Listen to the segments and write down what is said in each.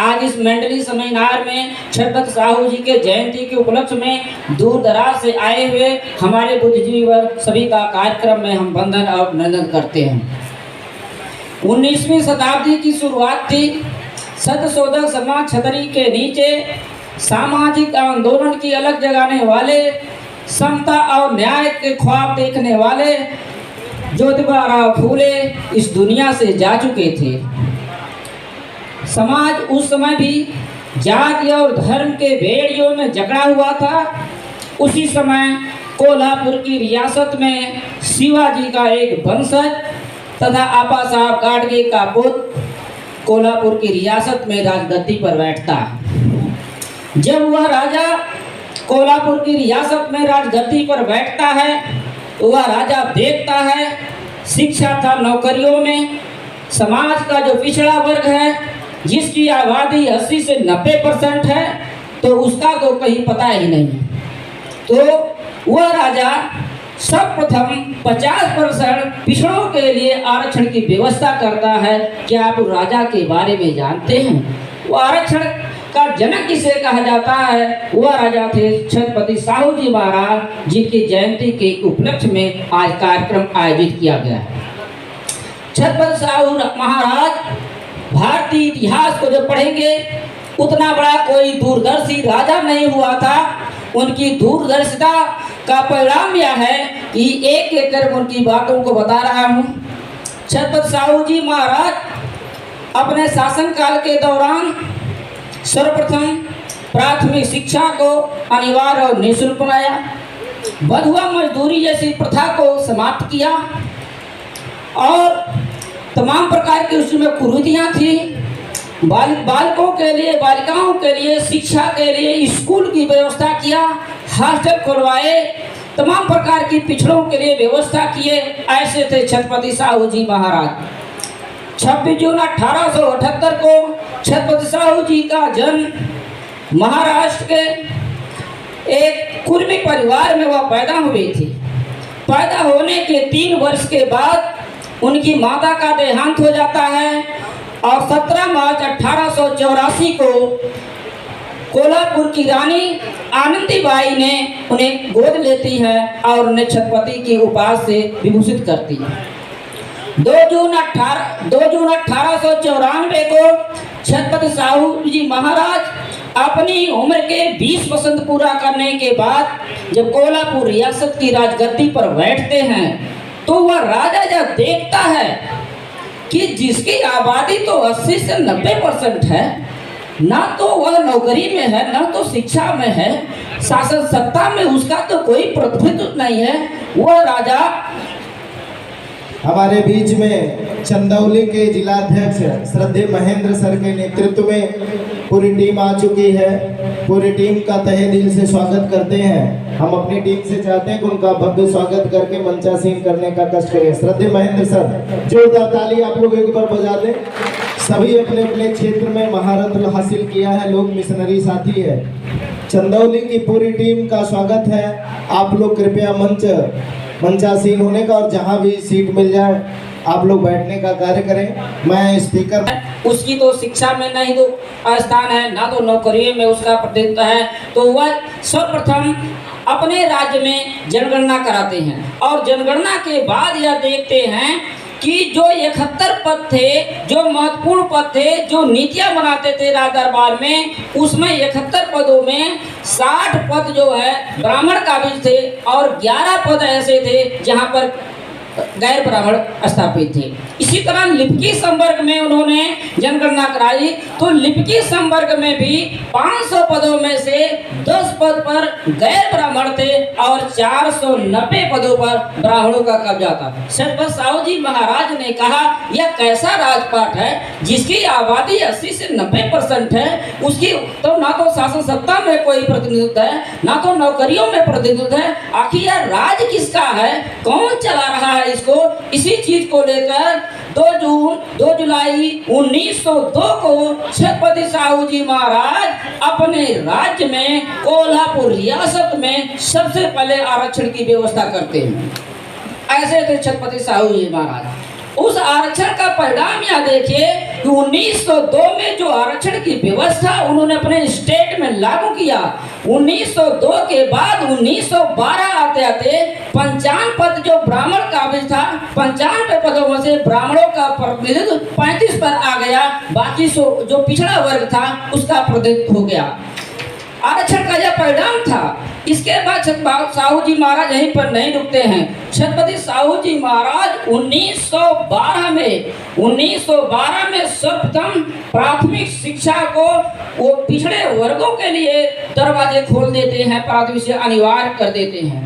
आज इस मंडली सेमिनार में छत्रपति साहू जी के जयंती के उपलक्ष्य में दूर दराज से आए हुए हमारे बुद्धिजीवी वर्ग सभी का कार्यक्रम में हम वंदन और अभिनंदन करते हैं। 19वीं शताब्दी की शुरुआत थी। सत्यशोधक समाज छतरी के नीचे सामाजिक आंदोलन की अलग जगाने वाले, समता और न्याय के ख्वाब देखने वाले ज्योतिबा फूले इस दुनिया से जा चुके थे। समाज उस समय भी जाति और धर्म के भेड़ियों में जकड़ा हुआ था। उसी समय कोल्हापुर की रियासत में शिवाजी का एक वंशज तथा आपा साहब गाडगे का पुत्र कोल्हापुर की रियासत में राजगद्दी पर बैठता है। जब वह राजा कोल्हापुर की रियासत में राजगद्दी पर बैठता है तो वह राजा देखता है शिक्षा था नौकरियों में, समाज का जो पिछड़ा वर्ग है जिसकी आबादी 80 से 90% है तो उसका तो कहीं पता ही नहीं। तो वह राजा सर्वप्रथम 50% पिछड़ों के लिए आरक्षण की व्यवस्था करता है। क्या आप राजा के बारे में जानते हैं? वो आरक्षण का जनक किसे कहा जाता है? वह राजा थे छत्रपति साहू जी महाराज, जिनकी जयंती के उपलक्ष्य में आज कार्यक्रम आयोजित किया गया है। छत्रपति साहू महाराज भारतीय इतिहास को जब पढ़ेंगे उतना बड़ा कोई दूरदर्शी राजा नहीं हुआ था। उनकी दूरदर्शिता का परिणाम यह है कि एक एक कर उनकी बातों को बता रहा हूँ। छत्रपति साहू जी महाराज अपने शासनकाल के दौरान सर्वप्रथम प्राथमिक शिक्षा को अनिवार्य और निःशुल्क बनाया, बंधुआ मजदूरी जैसी प्रथा को समाप्त किया और तमाम प्रकार की उसमें कुरीतियाँ थी। बालकों के लिए, बालिकाओं के लिए शिक्षा के लिए स्कूल की व्यवस्था किया, हॉस्टल खुलवाए, तमाम प्रकार की पिछड़ों के लिए व्यवस्था किए। ऐसे थे छत्रपति साहू जी महाराज। 26 जून 1878 को छत्रपति साहू जी का जन्म महाराष्ट्र के एक कुर्मी परिवार में वह पैदा हुए थे। पैदा होने के 3 वर्ष के बाद उनकी माता का देहांत हो जाता है और 17 मार्च 1884 को कोल्हापुर की रानी आनंदीबाई ने उन्हें गोद लेती है और उन्हें छत्रपति की उपाधि से विभूषित करती है। 2 जून 1894 को छत्रपति साहू जी महाराज अपनी उम्र के 20 वसंत पूरा करने के बाद जब कोल्हापुर रियासत की राजगद्दी पर बैठते हैं तो वह राजा जब देखता है कि जिसकी आबादी तो 80 से 90% है, ना तो वह नौकरी में है, ना तो शिक्षा में है, शासन सत्ता में उसका तो कोई प्रतिनिधित्व नहीं है, वह राजा हमारे बीच में चंदौली के जिलाध्यक्ष श्रद्धेय महेंद्र सर के नेतृत्व में पूरी टीम आ चुकी है। पूरी टीम का तहे दिल से स्वागत करते हैं। हम अपनी टीम से चाहते हैं कि उनका भव्य स्वागत करके मंचासीन करने का कष्ट करें। श्रद्धेय महेंद्र सर, जोरदार ताली आप लोग एक बार बजा दें। सभी अपने अपने क्षेत्र में महारत हासिल किया है, लोग मिशनरी साथी है। चंदौली की पूरी टीम का स्वागत है। आप लोग कृपया मंचासीन होने का और जहां भी सीट मिल जाए आप लोग बैठने का कार्य करें। मैं स्पीकर उसकी तो शिक्षा में नहीं तो स्थान है, ना तो नौकरियों में उसका प्रतिनिधित्व है, तो वह सर्वप्रथम अपने राज्य में जनगणना कराते हैं और जनगणना के बाद यह देखते हैं कि जो 71 पद थे, जो महत्वपूर्ण पद थे, जो नीतियां बनाते थे राज दरबार में, उसमें 71 पदों में 60 पद जो है ब्राह्मण काबिज थे और 11 पद ऐसे थे जहां पर गैर ब्राह्मण स्थापित थे। इसी तरह लिपिकी संवर्ग में उन्होंने जनगणना कराई तो लिपिकी संवर्ग में भी 500 पदों में से 10 पद पर गैर ब्राह्मण थे और 490 पदों पर ब्राह्मणों का कब्जा था। छत्रपति साहू जी महाराज ने कहा यह कैसा राजपाट है जिसकी आबादी 80 से 90% है, उसकी तो ना तो शासन सत्ता में कोई प्रतिनिधित्व है, ना तो नौकरियों में प्रतिनिधित्व है, आखिर यह राज किसका है, कौन चला रहा है इसको। इसी चीज को लेकर 2 जुलाई 1902 को छत्रपति साहू जी महाराज अपने राज्य में कोल्हापुर रियासत में सबसे पहले आरक्षण की व्यवस्था करते हैं। ऐसे थे छत्रपति साहू जी महाराज। उस आरक्षण का परिणाम यहाँ देखिए कि 1902 में जो आरक्षण की व्यवस्था उन्होंने अपने स्टेट में लागू किया, 1902 के बाद 1912 आते आते 55 पद जो ब्राह्मण काबिज था, 95 पदों में से ब्राह्मणों का प्रतिनिधित्व 35 पर आ गया, बाकी जो पिछड़ा वर्ग था उसका प्रतिनिधित्व हो गया। आरक्षण का यह परिणाम था। इसके बाद छत्रपति साहू जी महाराज यहीं पर नहीं रुकते हैं। छत्रपति साहू जी महाराज 1912 में सर्वप्रथम प्राथमिक शिक्षा को वो पिछड़े वर्गों के लिए दरवाजे खोल देते हैं, प्राथमिक से अनिवार्य कर देते हैं।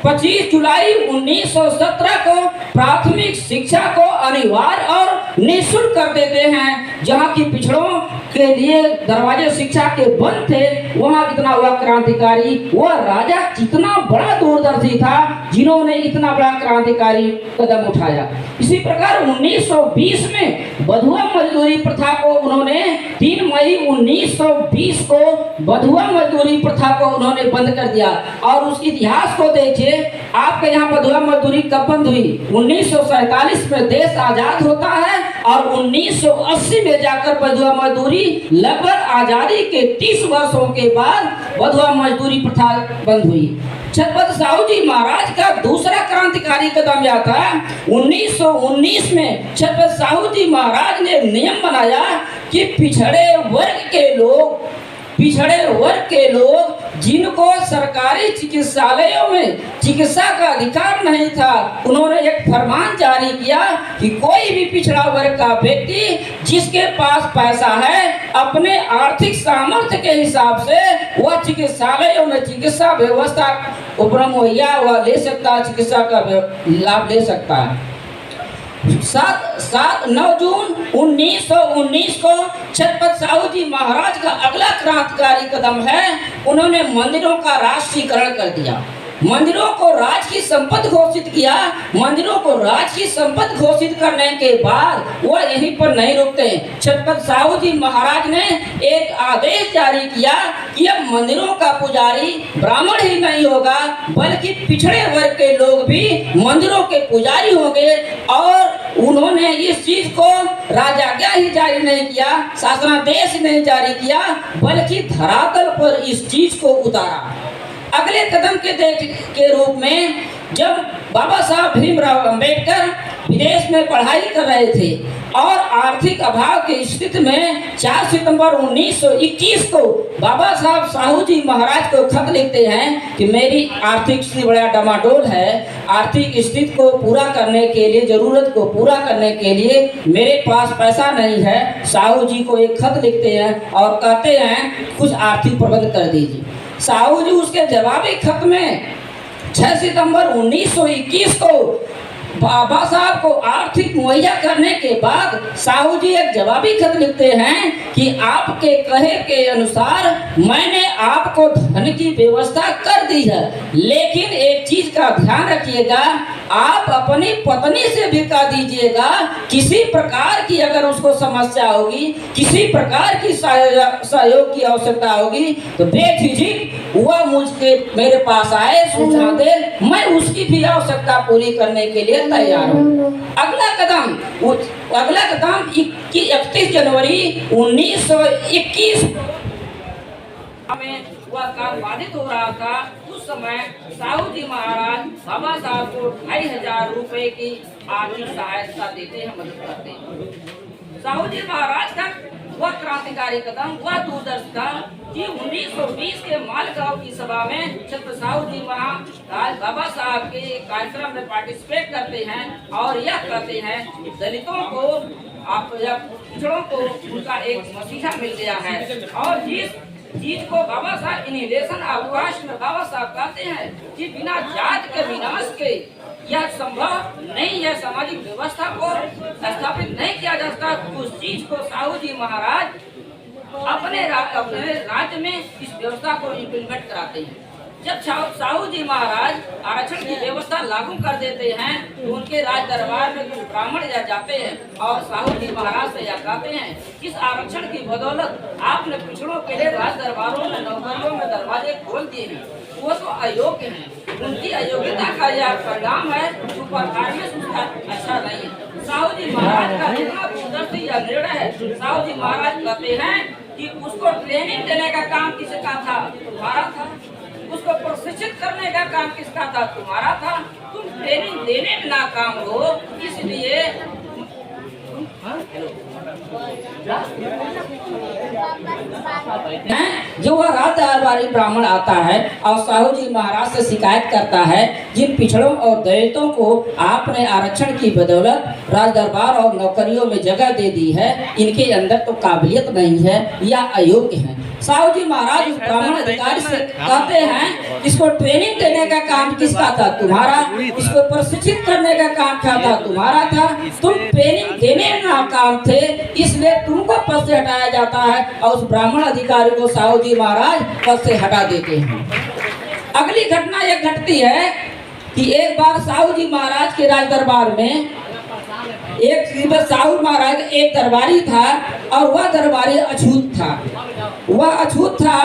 25 जुलाई 1917 को प्राथमिक शिक्षा को अनिवार्य और निःशुल्क कर देते हैं। जहाँ की पिछड़ों के लिए दरवाजे शिक्षा के बंद थे, वहाँ कितना हुआ क्रांतिकारी, वह राजा कितना बड़ा दूरदर्शी था जिन्होंने इतना बड़ा क्रांतिकारी कदम उठाया। इसी प्रकार 1920 में बधुआ मजदूरी प्रथा को उन्होंने 3 मई 1920 को बधुआ मजदूरी प्रथा को उन्होंने बंद कर दिया। और उस इतिहास को देखिए, आपके यहाँ बधुआ मजदूरी कब बंद हुई? 1947 में देश आजाद होता है और 1980 में जाकर बधुआ मजदूरी लगभग आजादी के 30 वर्षों के बाद बधुआ मजदूरी प्रथा बंद हुई। छत्रपति साहू जी महाराज का दूसरा क्रांतिकारी कदम यह था, 1919 में छत्रपति साहू जी महाराज ने नियम बनाया कि पिछड़े वर्ग के लोग जिनको सरकारी चिकित्सालयों में चिकित्सा का अधिकार नहीं था, उन्होंने एक फरमान जारी किया कि कोई भी पिछड़ा वर्ग का व्यक्ति जिसके पास पैसा है, अपने आर्थिक सामर्थ्य के हिसाब से वह चिकित्सालयों में चिकित्सा व्यवस्था उपलब्ध मुहैया वह ले सकता है, चिकित्सा का लाभ ले सकता है। 9 जून 1919 को छत्रपति साहू जी महाराज का अगला क्रांतिकारी कदम है, उन्होंने मंदिरों का राष्ट्रीयकरण कर दिया, मंदिरों को राज की संपत्ति घोषित किया। मंदिरों को राज की संपत्ति घोषित करने के बाद वह यहीं पर नहीं रुकते। छत्रपति साहू जी महाराज ने एक आदेश जारी किया कि अब मंदिरों का पुजारी ब्राह्मण ही नहीं होगा, बल्कि पिछड़े वर्ग के लोग भी मंदिरों के पुजारी होंगे। और उन्होंने इस चीज को राजाज्ञा ही जारी नहीं किया, शासनादेश नहीं जारी किया, बल्कि धरातल पर इस चीज को उतारा। अगले कदम के रूप में जब बाबा साहब भीमराव अंबेडकर विदेश में पढ़ाई कर रहे थे और आर्थिक अभाव की स्थिति में 4 सितंबर 1921 को बाबा साहब साहू जी महाराज को खत लिखते हैं कि मेरी आर्थिक स्थिति बड़ा डमाडोल है, आर्थिक स्थिति को पूरा करने के लिए, जरूरत को पूरा करने के लिए मेरे पास पैसा नहीं है। साहू जी को एक खत लिखते हैं और कहते हैं कुछ आर्थिक प्रबंध कर दीजिए। साहू जी उसके जवाबी खत में 6 सितंबर 1921 को बाबा साहब को आर्थिक मुहैया करने के बाद साहू जी एक जवाबी खत लिखते हैं कि आपके कहे के अनुसार मैंने आपको धन की व्यवस्था कर दी है, लेकिन एक चीज का ध्यान रखिएगा, आप अपनी पत्नी से भी कह दीजिएगा किसी प्रकार की अगर उसको समस्या होगी, किसी प्रकार की सहयोग की आवश्यकता होगी तो बेझिझक वह मेरे पास आए, सूचना दे, मैं उसकी भी आवश्यकता पूरी करने के लिए तैयार हूँ। अगला कदम 31 जनवरी 1921 में वह काम बाधित हो रहा था। उस समय साहू जी महाराज बाबा साहब को 2500 रुपए की आर्थिक सहायता देते हैं, मदद करते हैं। साहू जी महाराज का वह क्रांतिकारी कदम, वह दूरदर्शी था कि 1920 के मालगांव की सभा में छत्रपति साहू जी महाराज बाबा साहब के कार्यक्रम में पार्टिसिपेट करते हैं और यह कहते हैं कि दलितों को पिछड़ों को उनका एक मसीहा मिल गया है। और जिस चीज को बाबा साहब इनहिलेशन अवकाश में बाबा साहब कहते हैं कि बिना जात के विनाश के यह संभव नहीं है, सामाजिक व्यवस्था को स्थापित नहीं किया जा सकता। उस चीज को साहू जी महाराज अपने राज्य में इस व्यवस्था को इम्प्लीमेंट कराते हैं। जब साहू जी महाराज आरक्षण की व्यवस्था लागू कर देते हैं तो उनके राज दरबार में कुछ ब्राह्मण जाते हैं और साहू जी महाराज से यह कहते हैं इस आरक्षण की बदौलत आपने पिछड़ों के लिए राज दरबारों में नौकरियों में दरवाजे खोल दिए हैं, वो तो अयोग्य हैं। उनकी अयोग्यता का यह परिणाम है जो परफॉर्मेंस उसका अच्छा नहीं है। साहू जी महाराज का इतना दूरदर्शी यह निर्णय है। साहू जी महाराज कहते हैं कि उसको ट्रेनिंग देने का काम किसका था? तुम्हारा था। उसको प्रशिक्षित करने का काम किसका था? तुम्हारा था। तुम ट्रेनिंग देने में नाकाम हो, इसलिए जो वह राज दरबारी ब्राह्मण आता है और साहू जी महाराज से शिकायत करता है, जिन पिछड़ों और दलितों को आपने आरक्षण की बदौलत राज दरबार और नौकरियों में जगह दे दी है, इनके अंदर तो काबिलियत नहीं है या अयोग्य है। साहू जी महाराज उस ब्राह्मण अधिकारी से कहते हैं, इसको ट्रेनिंग देने का काम किसका था? तुम्हारा। इसको प्रशिक्षित करने का काम क्या था? तुम्हारा था। तुम ट्रेनिंग देने में नाकाम थे, इसलिए तुमको पद से हटाया जाता है और उस ब्राह्मण अधिकारी को साहू जी महाराज पद से हटा देते हैं। अगली घटना यह घटती है कि एक बार साहू जी महाराज के राज दरबार में साहू महाराज एक दरबारी था और वह दरबारी अछूत था। वह अछूत था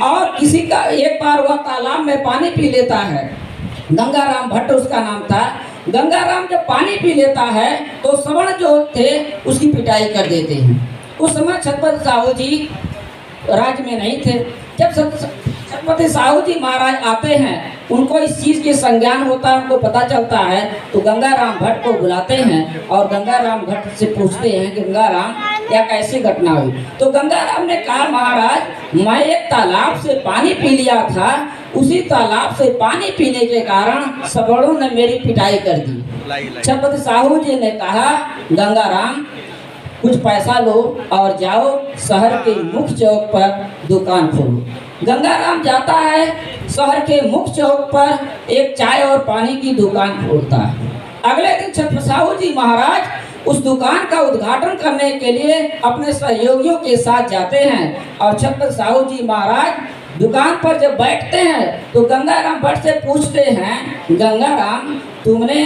और किसी का एक बार वह तालाब में पानी पी लेता है। गंगाराम भट्ट उसका नाम था। गंगाराम जब पानी पी लेता है तो सवर्ण जो थे उसकी पिटाई कर देते हैं। उस समय छत्रपति साहू जी राज्य में नहीं थे। जब छत्रपति साहू जी महाराज आते हैं, उनको इस चीज के संज्ञान होता है, उनको पता चलता है, तो गंगाराम भट्ट को बुलाते हैं और गंगाराम भट्ट से पूछते हैं, गंगाराम क्या कैसी घटना हुई? तो गंगाराम ने कहा, महाराज मैं एक तालाब से पानी पी लिया था, उसी तालाब से पानी पीने के कारण सवर्णों ने मेरी पिटाई कर दी। छत्रपति साहू जी ने कहा, गंगाराम कुछ पैसा लो और जाओ शहर के मुख्य चौक पर दुकान खोलो। गंगाराम जाता है, शहर के मुख्य चौक पर एक चाय और पानी की दुकान खोलता है। अगले दिन छत्रपति साहू जी महाराज उस दुकान का उद्घाटन करने के लिए अपने सहयोगियों के साथ जाते हैं और छत्रपति साहू जी महाराज दुकान पर जब बैठते हैं तो गंगाराम भट्ट से पूछते हैं, गंगाराम तुमने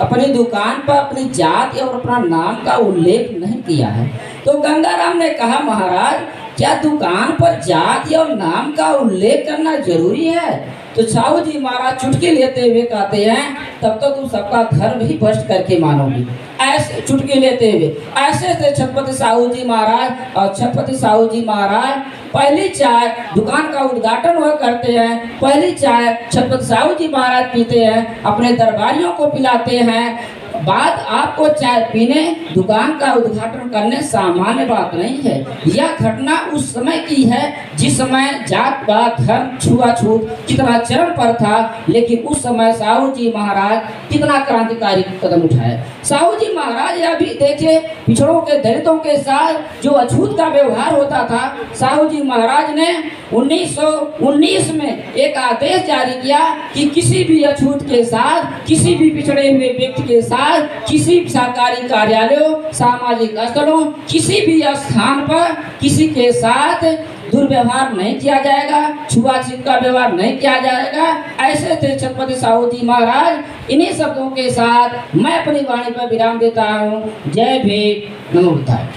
अपनी दुकान पर अपनी जाति और अपना नाम का उल्लेख नहीं किया है। तो गंगाराम ने कहा, महाराज क्या दुकान पर जाति और नाम का उल्लेख करना जरूरी है? तो साहू जी महाराज चुटकी लेते हुए कहते हैं, तब तो तुम सबका धर्म ही भ्रष्ट करके मानोगे। ऐसे चुटकी लेते हुए ऐसे थे छत्रपति साहू जी महाराज। और छत्रपति साहू जी महाराज पहली चाय दुकान का उद्घाटन वह करते हैं, पहली चाय छत्रपति साहू जी महाराज पीते हैं, अपने दरबारियों को पिलाते हैं। बात आपको चाय पीने दुकान का उद्घाटन करने सामान्य बात नहीं है। यह घटना उस समय की है जिस समय जात पात धर्म छुआछूत कितना चरम पर था, लेकिन उस समय साहू जी महाराज कितना क्रांतिकारी कदम उठाए। साहू जी महाराज यह भी देखे, पिछड़ों के दलितों के साथ जो अछूत का व्यवहार होता था, साहू जी महाराज ने 1919 में एक आदेश जारी किया कि किसी भी अछूत के साथ, किसी भी पिछड़े हुए व्यक्ति के साथ, किसी सरकारी कार्यालयों, सामाजिक स्थलों, किसी भी स्थान पर किसी के साथ दुर्व्यवहार नहीं किया जाएगा, छुआछूत का व्यवहार नहीं किया जाएगा। ऐसे थे छत्रपति साहू जी महाराज। इन्हीं शब्दों के साथ मैं अपनी वाणी पर विराम देता हूँ। जय भीम, नमो बुद्धाय।